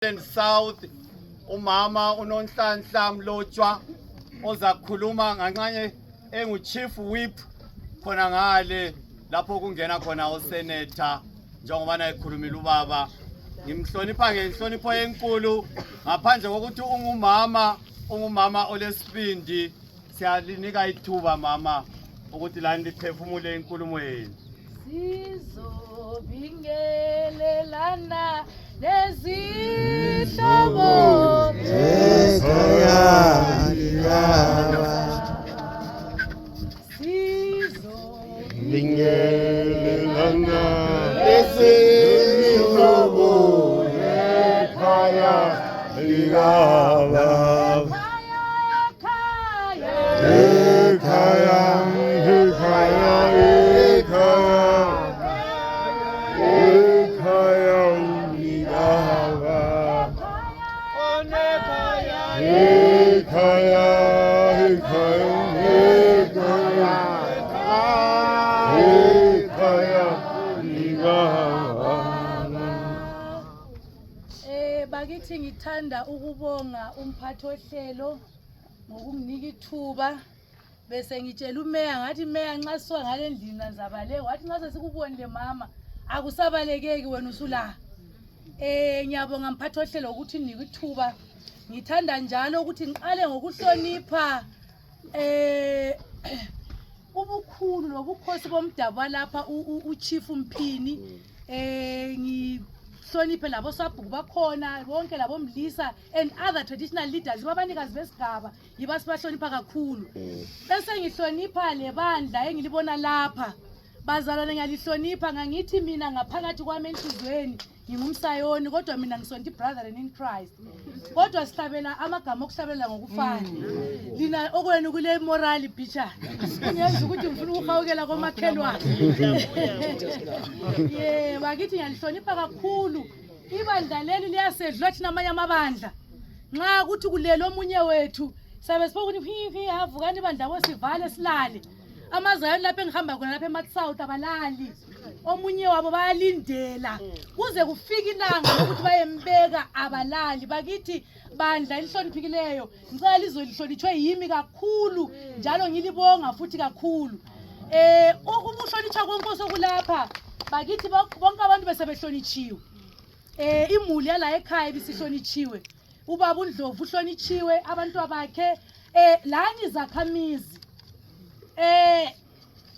South umama uNonhlanhla Mlotshwa ozakhuluma nganxanye engu-chief whip khona ngale lapho kungena khona usenator njengoba nayikhulumile ubaba. Ngimhlonipha ngenhlonipho enkulu ngaphandle kokuthi ungumama olesibindi. Siyalinika ithuba mama ukuthi lani liphefumule inkulumo yenu. Sizobingelelana nezihlobo ekhaya likaBaba. Sizobingelelana nezihlobo ekhaya likaBaba. Ekhaya, ekhaya, ekhaya likaBaba. Ekhaya, ekhaya likaBaba. Bakithi ngithanda ukubonga umphathi ohlelo ngokunginika ithuba. Bese ngitshela umeya ngathi meya nxa siwa ngale ndini nanzabaleke wathi nxa sesikubonile mama akusabalekeki wena usula. Ngiyabonga mphathi ohlelo ukuthi nginika ithuba. Ngithanda njalo ukuthi ngiqale ngokuhlonipha ubukhulu nobukhosi bomdabu lapha uChief Mphini. Ngihloniphe labo sabhuku bakhona bonke labo Mdlisa and other traditional leaders babanikazi besigaba yibasibahlonipha kakhulu. Bese ngihlonipha lebandla engilibona lapha. Bazalwane ngiyalihlonipha ngangithi mina ngaphakathi kwami enhlizweni ngingumsayoni kodwa mina ngisonto brethren in Christ. Kodwa sihlabela amagama okuhlabela ngokufana. Lina okwenu kule moral bicha. Ngiyazi ukuthi ngifuna ukuhawukela komakhelwane. Bakithi ngiyalihlonipha kakhulu. Ibandla leli liyasedlula thina amanye amabandla. Nxa kuthi kulelo omunye wethu sabe sipokuthi avukani ibandla bosivale silale. Amazayani lapha engihamba khona lapha eMatsouth abalali. Omunye wabo bayalindela kuze kufike ilanga ukuthi bayembeka abalali. Bakithi bandla elihloniphikileyo ngicela lizolihlonitshwe yimi kakhulu njalo ngilibonga futhi kakhulu. Ukuhlonitshwa konkosi okulapha bakithi bonke abantu besebehlonitshiwe. Imuli yala ekhaya bisihlonitshiwe. Ubaba uNdlovu uhlonitshiwe abantu bakhe lani zakhamizi.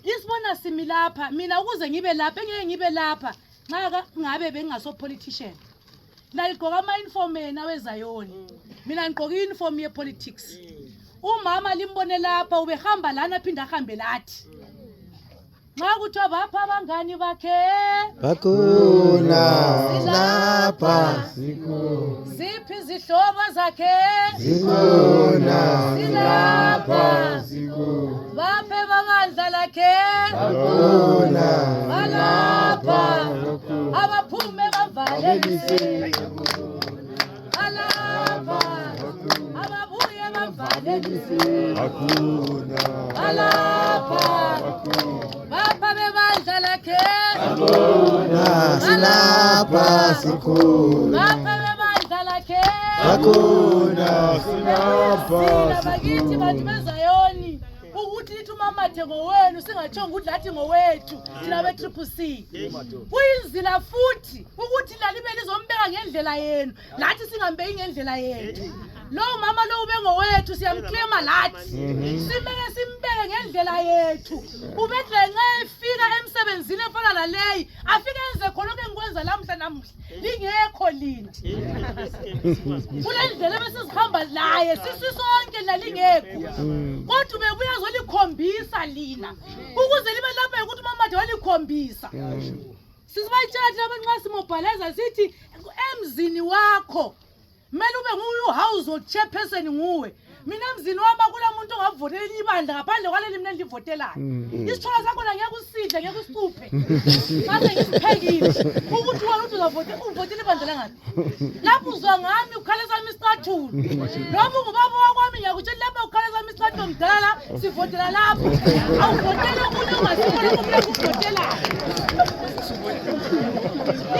Isibona simi lapha mina ukuze ngibe lapha engeke ngibe lapha ngabe bengaso politician. Naligqoka ama uniform ena wezayoni. Mina ngigqoka uniform ye politics. Umama limbone lapha ubehamba lana phinda ahambe lathi. Nxa kuthiwa bapha abangani bakhe Bakhona lapha ziphi izihlobo zakhe zikhona lapha baphe babandla lakhe bakhona balapha abaphume bavale imisebe balapha ababuye bavale imisebe bakhona balapha bapha bebandla lakhe bakhona silapha sikhona bapha bebandla lakhe bakhona silapha bakithi bantu bezayoni ukuthi lithi umamathe ngowenu singatshonga ukuthi lathi ngowethu thina be-Triple C. Kuyinzila futhi ukuthi lalibe lizombeka ngendlela yenu lathi singambeki ngendlela yethu. Lo mama lo ube ngowethu siyamclaima lathi simeke simbeke ngendlela yethu. Ubedle nxa efika emsebenzini efana naleyi afike enze khona engikwenza namuhla lingekho lina. Kule ndlela besizihamba laye sisonke nalingekho. Kodwa bebuya zolikhombisa lina ukuze libe lapha ukuthi umamathe walikhombisa. Sisibayitshela abantu nxa simobhaleza sithi emzini wakho mele ube household chairperson nguwe. Mina emzini wami kulamuntu ongavotela ibandla ngaphandle kwaleli mina endivotelayo. Isithola sakho ngeke usidle ngeke usicuphe. Mase ngisiphekile ukuthi wena uzavotela ibandla langaphi. Lapho uzwa ngami ukhaleza imisicathulo. Noma ungubaba wakwami ngiyakutshela lapha ukhaleza imisicathulo mdala sivotela lapho. Awuvotela umuntu ongasibona kumele ukuvotela.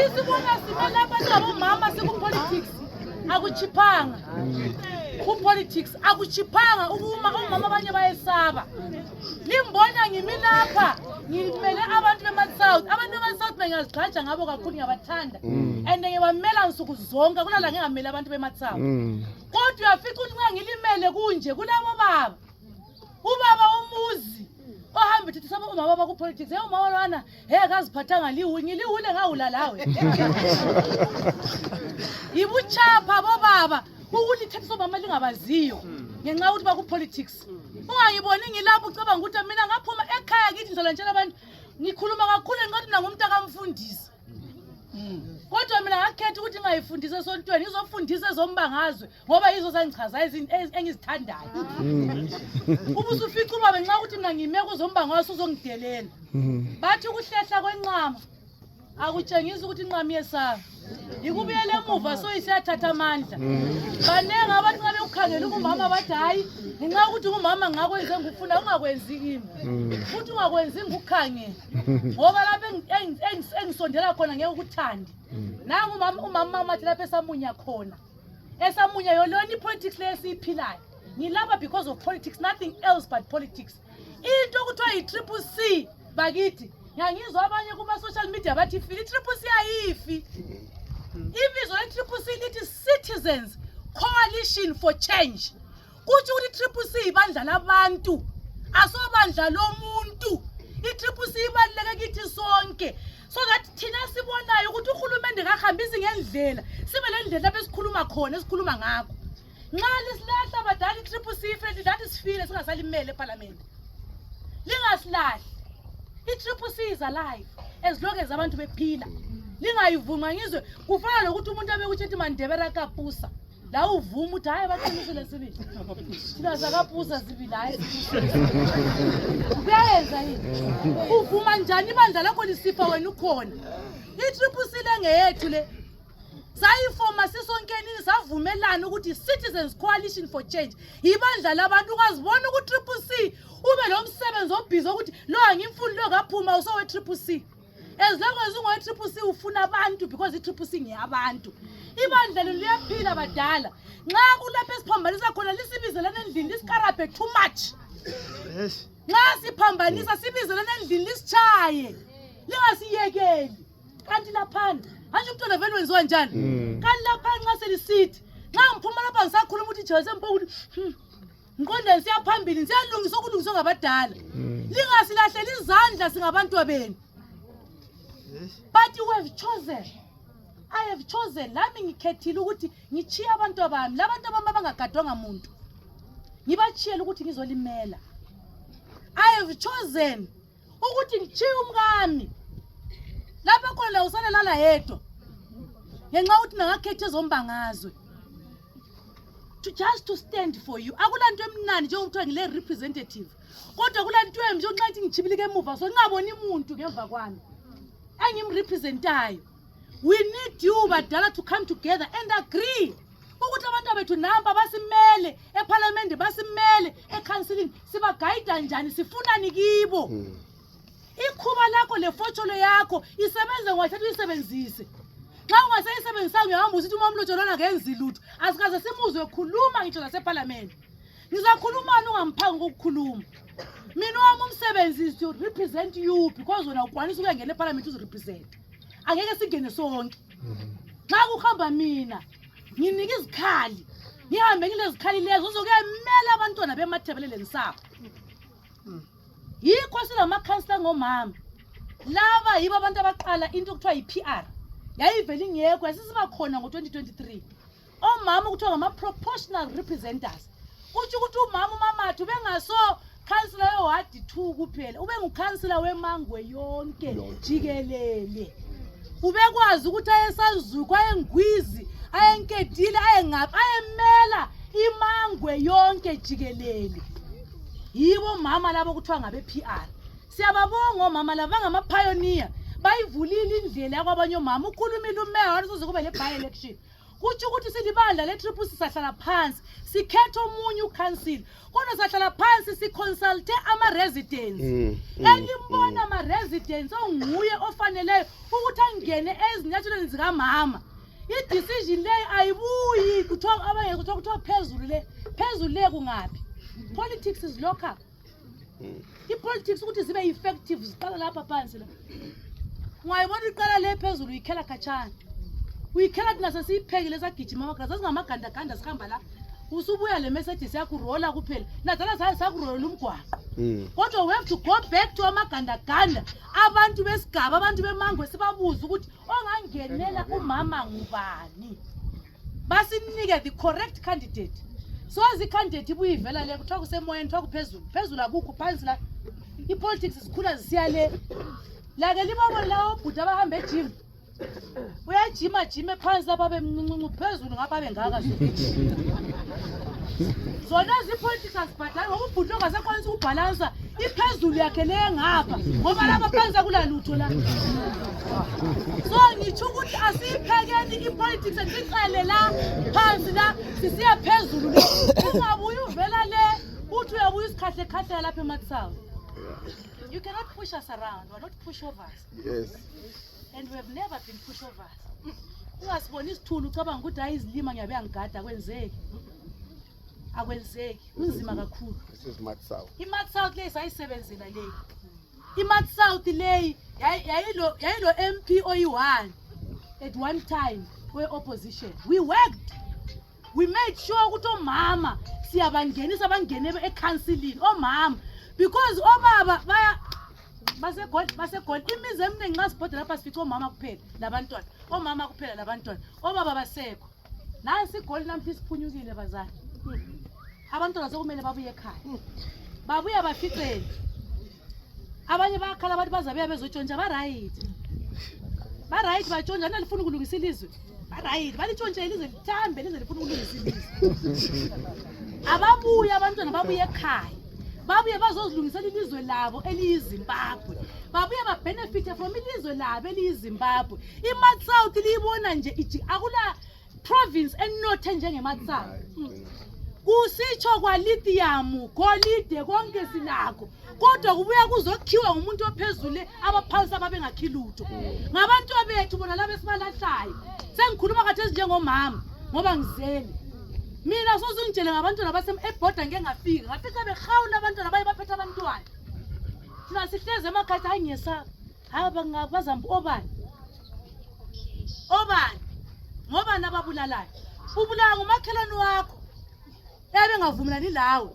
Isibona sima lapha sabo mama siku politics. akuchiphanga ku-politics akuchiphanga ukuma omama abanye bayesaba limbona ngimi lapha ngimele abantu bema-south bengazigqaja ngabo kakhulu ngiyabathanda and ngibamela nsuku zonke kunala ngingameli abantu bema-south kodwa uyafica ukuthi nxa ngilimele kunje kulabo baba ubaba umuzi ohamba ethi sabo umama baba ku-politics umama lwana kaziphathanga ngiliwule ngawula lawe yibuchapha bobaba ukuthi ithethe sobama lingabaziyo ngenxa ukuthi baku-politics ungangiboni ngilapho ucabanga ukuthi mina ngaphuma ekhaya kithi ngizolantshela abantu ngikhuluma kakhulu enqathi nangumntu akamfundisi kodwa mina ngakhetha ukuthi ngayifundisa esontweni ngizofundisa ezombangazwe ngoba yizo zangichaza engizithandayo ubusufica ubaba nxa ukuthi mina ngime kuzombangazwe uzongidelela bathi ukuhlehla kwenqama akutshengisa ukuthi inqama iyesaba yikubuyela emuva so isiyathatha amandla banenge abantu nxa bekukhangela umama bathi hayi ngenxa ukuthi umama ngakwenze ngifuna ungakwenzi kimi futhi ungakwenzi ngikukhangela ngoba lapho engisondela khona ngeke ukuthande nangu umama mathi lapho esamunya khona esamunya yolona ipolitics leyo esiyiphilayo ngilapha because of politics, nothing else but politics. Into okuthiwa yi-CCC bakithi ngiyangizwa abanye kuma-social media bathi ifile i-CCC ayifi. Ibizo le-CCC lithi Citizens Coalition for Change. Kutsho ukuthi i-CCC ibandla labantu asobandla lomuntu. I-CCC ibaluleke kithi sonke so that thina sibonayo ukuthi uhulumende kahambisi ngendlela sibe le ndlela besikhuluma khona esikhuluma ngakho. Nxa lisilahla badala i-CCC ifile that is file singasalimele eParliament. Lingasilahli. I-CCC is alive as long as abantu bephila. Lingayivuma ngizwe kufana lokuthi umuntu abekuthi mandebera kapusa la uvuma uthi hayi baqinisele sibili thina zakapusa sibili hayi kuyenza yini uvuma njani ibandla lakho lisifa wena ukhona i-CCC lengeyethu le sayifoma sisonkenini savumelana ukuthi Citizens Coalition for Change ibandla labantu ungazibona ukuthi i-CCC ube lo msebenzi obhizi ukuthi lo angimfuni lo kaphuma usowe i-CCC. As long as ungowe-CCC ufuna abantu because i-CCC ngeyabantu. Ibandla liyaphila badala. Nxa kulapho esiphambanisa khona lisibizelana endlini lisikarabhe too much. Yes. Nxa siphambanisa sibizelana endlini lisitshaye. Lingasiyekeli. Kanti laphana manje umntwana vele wenziwa njani? Kanti laphana nxa selisithi nxa ngiphuma lapha ngisakhuluma ukuthi Jesu empo ukuthi ngiqonde siyaphambili siyalungiswa ukulungiswa ngabadala. Lingasilahlela izandla singabantu benu. But you have chosen. I have chosen. Lami ngikhethile ukuthi ngichiye abantu bami. Labantu bami abangagadwanga umuntu. Ngibachiyela ukuthi ngizolimela. I have chosen ukuthi ngichiye umkami. Lapha khona usale lala yedwa. Ngenxa ukuthi nangakhethe zombangazwe. Just to stand for you. Akulanto emnani nje ukuthiwa ngile representative. Kodwa kulanto embi nje nxa ngichibilike emuva so ngingaboni umuntu ngemva kwami. Representayo. We need you badala to come together and agree. Ukuthi abantu bethu namba basimele eParliament basimele eCouncilini siba guide njani sifunani kibo. Ikhuba lakho lefotsholo yakho isebenze ngwathatha uyisebenzise. Nxa ungasayisebenzisanga uyahamba usithi umamlotho lona ngenzi lutho. Asikaze simuzwe ekhuluma ngitsho laseParliament. Ngizakhulumani ungamphanga ukukhuluma. Mina wami umsebenzi to represent you because wena ukwanisa ukungena eParliament uzirepresent. Angeke singene sonke. Nxa kuhamba mina nginika izikhali. Ngihambe ngile zikhali lezo uzokuyamela abantwana bemathebeleleni sabo. Yikho silama councilor ngomama. Laba yibo abantu abaqala into okuthiwa yi-PR. Yayivela ingekho yasisiba khona ngo-2023. Omama kuthiwa ngama-proportional representatives. Kutsho ukuthi umama umamathu bengaso councilor ward 2 kuphela ube ngukhansila weMangwe yonke jikelele ubekwazi ukuthi ayesanzuku ayengwizi ayenkedile ayengaphi ayemela iMangwe yonke jikelele yibo mama labo kuthiwa ngabe PR siyababonga omama laba ngama-pioneer bayivulile indlela yakwabanye omama ukhulumile umeya wathi kuze kube le-by election kutsho ukuthi silibandla le-CCC sahlala phansi sikhetha omunye ukhansila kodwa sahlala phansi siconsulte ama-residents elimbona ama-residents onguye ofaneleyo ukuthi angene ezinyathelweni zikamama i-decision leyo ayibuyi phezulu le kungapi? Politics is local. I-politics ukuthi zibe effective ziqala lapha phansi la. Ungayibona iqala le phezulu uyikhela khatshana. Uyikhela kunase siyiphekile sagijima amagazi azingamagandaganda sihamba la. Usubuya le Mercedes yakho rola kuphela. Nadala sakurola umgwaqo. Kodwa we have to go back to amagandaganda. Abantu besigaba, abantu bemango sibabuza ukuthi ongangenela umama ngubani. Basinike the correct candidate. So as the candidate ibuyivela le kuthiwa kusemoyeni kuthiwa kuphezulu akukho phansi la. I-politics isikhula zisiya le. La-ke libabona lawo obhuti abahamba ejim. Uyajima jime phansi lapha bemncinci phezulu ngapha bengaka zona zi-politics azibhadali ngoba ubhuti ongasekwanisa ukubhalansa iphezulu yakhe le ngapha ngoba lapha phansi akula lutho la. So ngitsho ukuthi asiyiphekeni i-politics siqale la phansi la sisiya phezulu le. Ungabuyi uvela le uthi uyabuya isikhahle lapha eMatshawe. You cannot push us around. We are not pushovers. Yes. And we have never been pushovers. Ungasiboni isithulu ucabanga ukuthi hayi izilima ngiyabe angigada kwenzeki. Akwenzeki. Kunzima kakhulu. This is Matt South. I-Matshawe le sayisebenzela le. I-Matshawe le yayilo MP oyi-1 at one time we-opposition. We worked. We made sure ukuthi omama siyabangenisa bangene e-councilini omama because obaba basegoli imizi eminingi nxa sibhode lapha sifica omama kuphela labantwana omama kuphela labantwana obaba basekho nansi igoli namhla isiphunyukile bazali abantwana sokumele babuye ekhaya babuya baficele abanye bakhala abantu bazabuya bezotshontsha baright batshontsha nalifuna ukulungisa ilizwe baright balitshontshe ilizwe lithambe lize lifuna ukulungisa ilizwe ababuya abantwana babuye ekhaya babuye bazozilungisela ilizwe labo eliyiZimbabwe babuye babenefite from ilizwe labo eliyiZimbabwe. I-Matshawe liyibona nje akula province enothe njenge-Matshawe. Kusitsho kwa lithium golide konke sinakho kodwa kubuya kuzokhiwa ngumuntu ophezulu abaphansi ababengakhi lutho ngabantu bethu bona laba esibalahlayo. Sengikhuluma kathi njengomama ngoba ngizele mina sozungitshele ngabantwana ebhoda ngeke ngafika behawula abantwana baye baphethe abantwana. Thina sihleze emakhaya hayi ngiyesaba hayi bazambu obani ngoba nababulalayo ubulala ngumakhelwane wakho ebengavumelani lawe.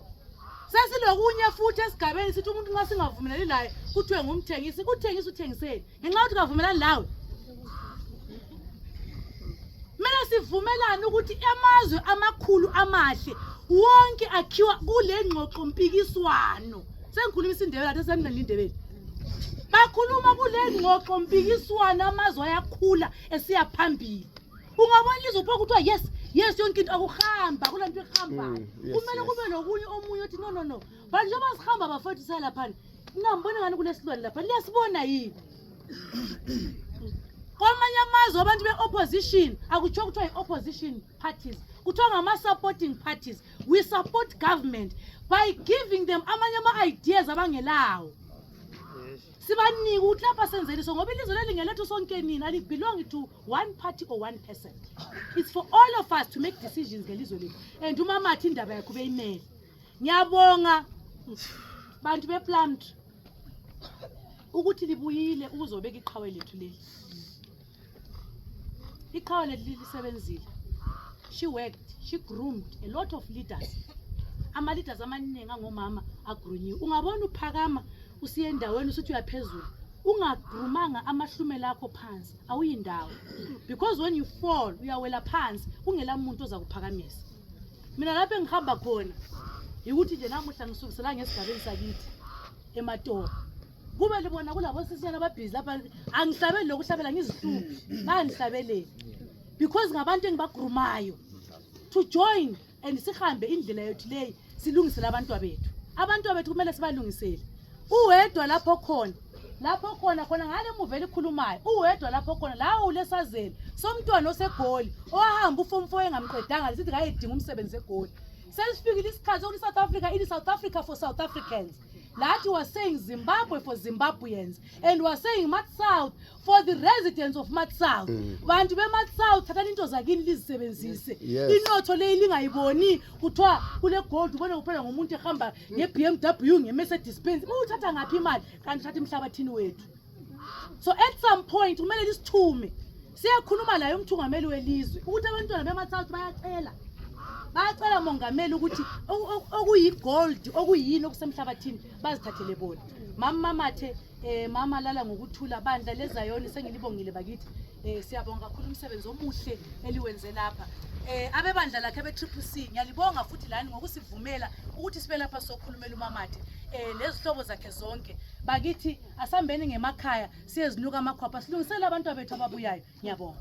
Sesilokunye futhi esigabeni sithi umuntu nxa singavumelani laye kuthiwe ngumthengisi. Kuthengisa uthengiseni ngenxa ukuthi kavumelani lawe. Mina sivumelana ukuthi amazwe amakhulu amahle wonke akhiwa kule ngxoxo mpikiswano. Sengikhuluma isindebele ade semnandi indebele. Bakhuluma kule ngxoxo mpikiswano amazwe ayakhula esiya phambili. Ungabona ilizwe pho kuthiwa yes yonke into akuhamba kulanto ehambayo. Kumele kube nokunye omunye othi no. Bantu njengoba sihamba bafethu salapha ngambona ngani kulesilwane lapha liyasibona yini. Kwamanye amazwe abantu be-opposition akutsho kuthiwa yi-opposition parties kuthiwa ngama-supporting parties. We support government by giving them amanye ama-ideas abangelawo. Sibanike ukuthi lapha senzele so ngoba ilizwe lelingelethu sonke nini ali-belong to one party or one person. It's for all of us to make decisions ngelizwe lethu. And umama athi indaba yakho beyimele. Ngiyabonga bantu be-Plumtree ukuthi libuyile ukuzobeka iqhawe lethu leli. Iqhawe lethu lisebenzile. She worked, she groomed a lot of leaders. Ama-leaders amaningi angomama agrunyiwe. Ungabona uphakama usiye endaweni usuthi uyaphezulu ungagrumanga amahlumela akho phansi awuyindawo because when you fall uyawela phansi kungela muntu ozakuphakamisa. Mina lapho engihamba khona ukuthi nje namuhla ngisukisela ngesigabeni sakithi eMatopo kube libona kulabo sisiyana ababhizi lapha angihlabeli lokuhlabela ngizihluphi bangihlabelele because ngabantu engibagrumayo to join and sihambe indlela yethu leyi silungisela abantu bethu kumele sibalungisele. Uwedwa lapho khona ngale muveli khulumayo uwedwa lapho khona la ulesazeli somntwana osegoli ohamba uform 4 engamqedanga lisithi ngayedinga umsebenzi egoli. Sesifikile isikhathi ukuthi South Africa ili South Africa for South Africans. Lathi was saying Zimbabwe for Zimbabweans and was saying Mat South for the residents of Mat South. Bantu be Mat South thathani into zakini lizisebenzise. Inotho le lingayiboni kuthiwa kule gold ubone kuphela ngomuntu ehamba ngeBMW ngeMercedes Benz. Uthatha ngaphi imali kanti uthatha emhlabathini wethu. So at some point kumele lisithume siyakhuluma la umthungameli welizwe ukuthi abantwana beMat South bayacela mongameli ukuthi okuyigold okuyini okusemhlabathini bazithathele bona. Mama Mathe mama lala ngokuthula bandla lezayoni sengilibongile bakithi. Siyabonga kakhulu umsebenzi omuhle eliwenze lapha. Abebandla lakhe be-CCC ngiyalibonga futhi lani ngokusivumela ukuthi sibe lapha sokhulumela uMamathe nezihlobo zakhe zonke. Bakithi asambeni ngemakhaya siyezinuka amakhwapha silungisela abantu abethu ababuyayo. Ngiyabonga.